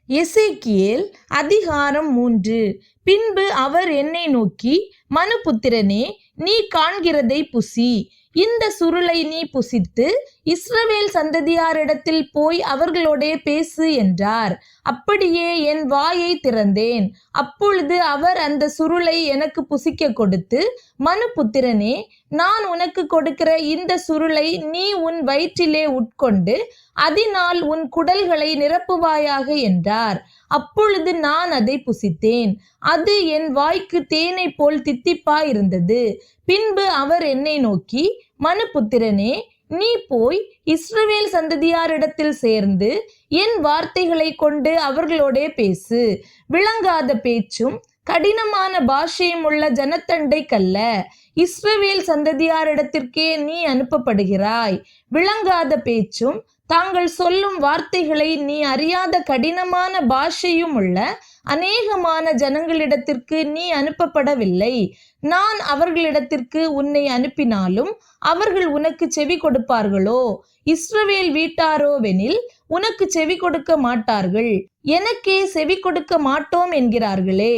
எசேக்கியேல் அதிகாரம் 3. பின்பு அவர் என்னை நோக்கி, மனுபுத்திரனே, நீ காண்கிறதை புசி. இந்த சுருளை நீ புசித்து இஸ்ரவேல் சந்ததியாரிடத்தில் போய் அவர்களோடே பேசு என்றார். அப்படியே என் வாயை திறந்தேன். அப்பொழுது அவர் அந்த சுருளை எனக்கு புசிக்க கொடுத்து, மனுபுத்திரனே, நான் உனக்கு கொடுக்கிற இந்த சுருளை நீ உன் வயிற்றிலே உட்கொண்டு அதனால் உன் குடல்களை நிரப்புவாயாக என்றார். அப்பொழுது நான் அதை புசித்தேன். அது என் வாய்க்கு தேனை போல் தித்திப்பாயிருந்தது. பின்பு அவர் என்னை நோக்கி, மனுபுத்திரனே, நீ போய் இஸ்ரவேல் சந்ததியாரிடத்தில் சேர்ந்து என் வார்த்தைகளை கொண்டு அவர்களோடே பேசு. விளங்காத பேச்சும் கடினமான பாஷையும் உள்ள ஜனத்தண்டைக்கல்ல, இஸ்ரவேல் சந்ததியாரிடத்திற்கே நீ அனுப்பப்படுகிறாய். விளங்காத பேச்சும் தாங்கள் சொல்லும் வார்த்தைகளை நீ அறியாத கடினமான பாஷையும் உள்ள அநேகமான ஜனங்களிடத்திற்கு நீ அனுப்பப்படவில்லை. நான் அவர்களிடத்திற்கு உன்னை அனுப்பினாலும் அவர்கள் உனக்கு செவி கொடுப்பார்களோ? இஸ்ரவேல் வீட்டாரோவெனில் உனக்கு செவி கொடுக்க மாட்டார்கள். எனக்கே செவி கொடுக்க மாட்டோம் என்கிறார்களே.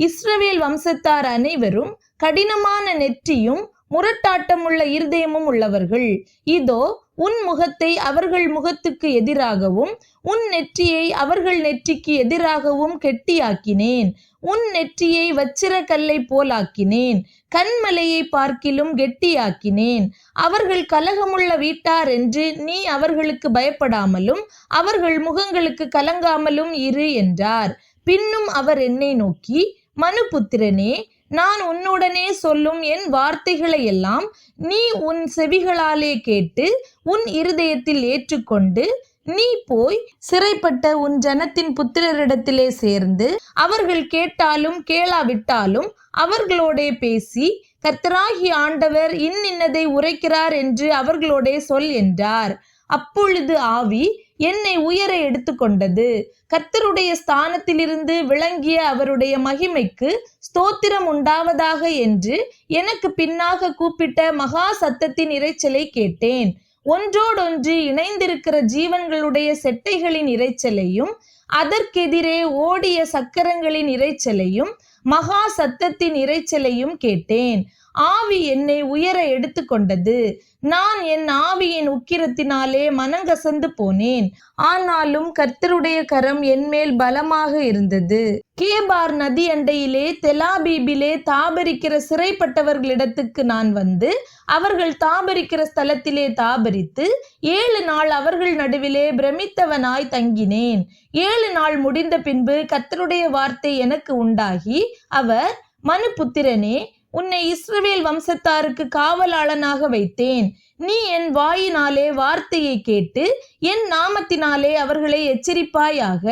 இஸ்ரவேல் வம்சத்தார் அனைவரும் கடினமான நெற்றியும் முரட்டாட்டமுள்ள இருதயமும் உள்ளவர்கள். இதோ, உன் முகத்தை அவர்கள் முகத்துக்கு எதிராகவும் உன் நெற்றியை அவர்கள் நெற்றிக்கு எதிராகவும் கெட்டியாக்கினேன். உன் நெற்றியை வச்சிர கல்லை போலாக்கினேன். கண்மலையை பார்க்கிலும் கெட்டியாக்கினேன். அவர்கள் கலகமுள்ள வீட்டார் என்று நீ அவர்களுக்கு பயப்படாமலும் அவர்கள் முகங்களுக்கு கலங்காமலும் இரு என்றார். பின்னும் அவர் என்னை நோக்கி, மனுபுத்திரனே, நான் உன்னுடனே சொல்லும் என் வார்த்தைகளை எல்லாம் நீ உன் செவிகளாலே கேட்டு உன் இருதயத்தில் ஏற்றுக்கொண்டு நீ போய் சிறைப்பட்ட உன் ஜனத்தின் புத்திரரிடத்திலே சேர்ந்து அவர்கள் கேட்டாலும் கேளாவிட்டாலும் அவர்களோடே பேசி, கர்த்தராகிய ஆண்டவர் இன்னின்னதை உரைக்கிறார் என்று அவர்களோடே சொல் என்றார். அப்பொழுது ஆவி என்னை உயர எடுத்துக்கொண்டது. கர்த்தருடைய ஸ்தானத்திலிருந்து விளங்கிய அவருடைய மகிமைக்கு ஸ்தோத்திரம் உண்டாவதாக என்று எனக்கு பின்னாக கூப்பிட்ட மகா சத்தத்தின் இரைச்சலை கேட்டேன். ஒன்றோடொன்று இணைந்திருக்கிற ஜீவன்களுடைய செட்டைகளின் இரைச்சலையும் அதற்கெதிரே ஓடிய சக்கரங்களின் இரைச்சலையும் மகா சத்தத்தின் இரைச்சலையும் கேட்டேன். ஆவி என்னை உயர எடுத்துக்கொண்டது. நான் என் ஆவியின் உக்கிரத்தினாலே மனங்கசந்து போனேன். ஆனாலும் கர்த்தருடைய கரம் என்மேல் பலமாக இருந்தது. கேபார் நதி அண்டையிலே தெலாபீபிலே தாபரிக்கிற சிறைப்பட்டவர்களிடத்துக்கு நான் வந்து அவர்கள் தாபரிக்கிற ஸ்தலத்திலே தாபரித்து 7 நாள் அவர்கள் நடுவிலே பிரமித்தவனாய் தங்கினேன். 7 நாள் முடிந்த பின்பு கர்த்தருடைய வார்த்தை எனக்கு உண்டாகி, அவர், மனுபுத்திரனே, உன்னை இஸ்ரவேல் வம்சத்தாருக்கு காவலாளனாக வைத்தேன். நீ என் வாயினாலே வார்த்தையை கேட்டு என் நாமத்தினாலே அவர்களை எச்சரிப்பாயாக.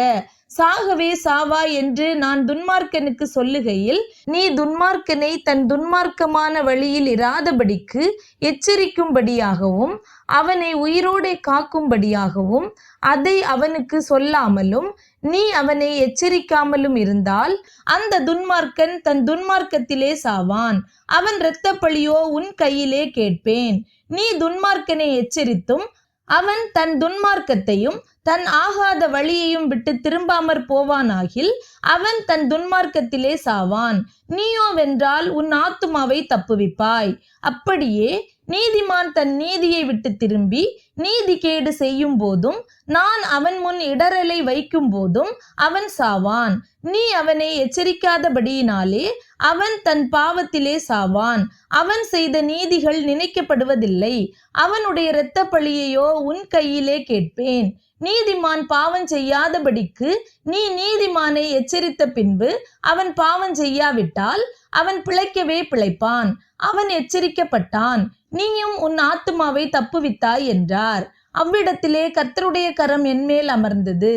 சாகவே சாவாய் என்று நான் துன்மார்க்கனுக்கு சொல்லுகையில் நீ துன்மார்க்கனை தன் துன்மார்க்கமான வழியில் இராதபடிக்கு எச்சரிக்கும்படியாகவும் அவனை உயிரோடே காக்கும்படியாகவும் அதை அவனுக்கு சொல்லாமலும் நீ அவனை எச்சரிக்காமலும் இருந்தால் அந்த துன்மார்க்கன் தன் துன்மார்க்கத்திலே சாவான். அவன் இரத்தப்பழியோ உன் கையிலே கேட்பேன். நீ துன்மார்க்கனை எச்சரித்தும் அவன் தன் துன்மார்க்கத்தையும் தன் ஆகாத வழியையும் விட்டு திரும்பாமற் போவானாகில் அவன் தன் துன்மார்க்கத்திலே சாவான். நீயோ வென்றால் உன் ஆத்துமாவை தப்புவிப்பாய். அப்படியே நீதிமான் தன் நீதியை விட்டு திரும்பி நீதிகேடு செய்யும் போதும் நான் அவன் முன் இடரலை வைக்கும் போதும் அவன் சாவான். நீ அவனை எச்சரிக்காதபடியினாலே அவன் தன் பாவத்திலே சாவான். அவன் செய்த நீதிகள் நினைக்கப்படுவதில்லை. அவனுடைய இரத்த பழியையோ உன் கையிலே கேட்பேன். நீதிமான் பாவம் செய்யாதபடிக்கு நீ நீதிமானை எச்சரித்த பின்பு அவன் பாவம் செய்யாவிட்டால் அவன் பிழைக்கவே பிழைப்பான். அவன் எச்சரிக்கப்பட்டான். நீயும் உன் ஆத்துமாவை தப்புவித்தாய் என்றார். அவ்விடத்திலே கர்த்தருடைய கரம் என்மேல் அமர்ந்தது.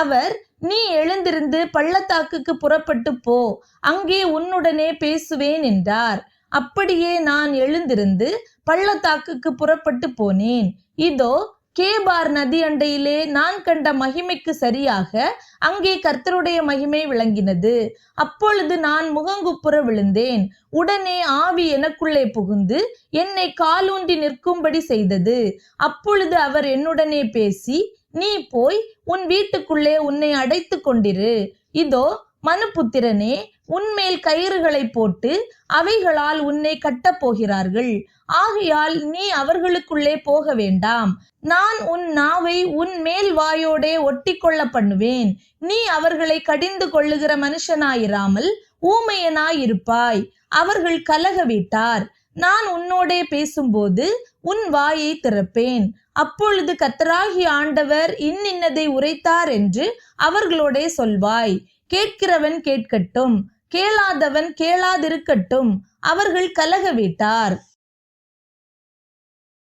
அவர், நீ எழுந்திருந்து பள்ளத்தாக்குக்கு புறப்பட்டு போ, அங்கே உன்னுடனே பேசுவேன் என்றார். அப்படியே நான் எழுந்திருந்து பள்ளத்தாக்குக்கு புறப்பட்டு போனேன். இதோ, கேபார் நதி அண்டையிலே நான் கண்ட மகிமைக்கு சரியாக அங்கே கர்த்தருடைய மகிமை விளங்கினது. அப்பொழுது நான் முகங்குப்புற விழுந்தேன். உடனே ஆவி எனக்குள்ளே புகுந்து என்னை காலூன்றி நிற்கும்படி செய்தது. அப்பொழுது அவர் என்னுடனே பேசி, நீ போய் உன் வீட்டுக்குள்ளே உன்னை அடைத்து கொண்டிரு. இதோ மனுபுத்திரனே, உன்மேல் கயிறுகளை போட்டு அவைகளால் உன்னை கட்டப் போகிறார்கள். ஆகையால் நீ அவர்களுக்குள்ளே போக வேண்டாம். நான் உன் நாவை உன் மேல் வாயோடே ஒட்டி கொள்ள பண்ணுவேன். நீ அவர்களை கடிந்து கொள்ளுகிற மனுஷனாயிராமல் ஊமையனாயிருப்பாய். அவர்கள் கலக வீட்டார். நான் உன்னோடே பேசும்போது உன் வாயை திறப்பேன். அப்பொழுது கர்த்தராகிய ஆண்டவர் இன்னின்னதை உரைத்தார் என்று அவர்களோடே சொல்வாய். கேட்கிறவன் கேட்கட்டும், கேளாதவன் கேளாதிருக்கட்டும். அவர்கள் கலக வீட்டார்.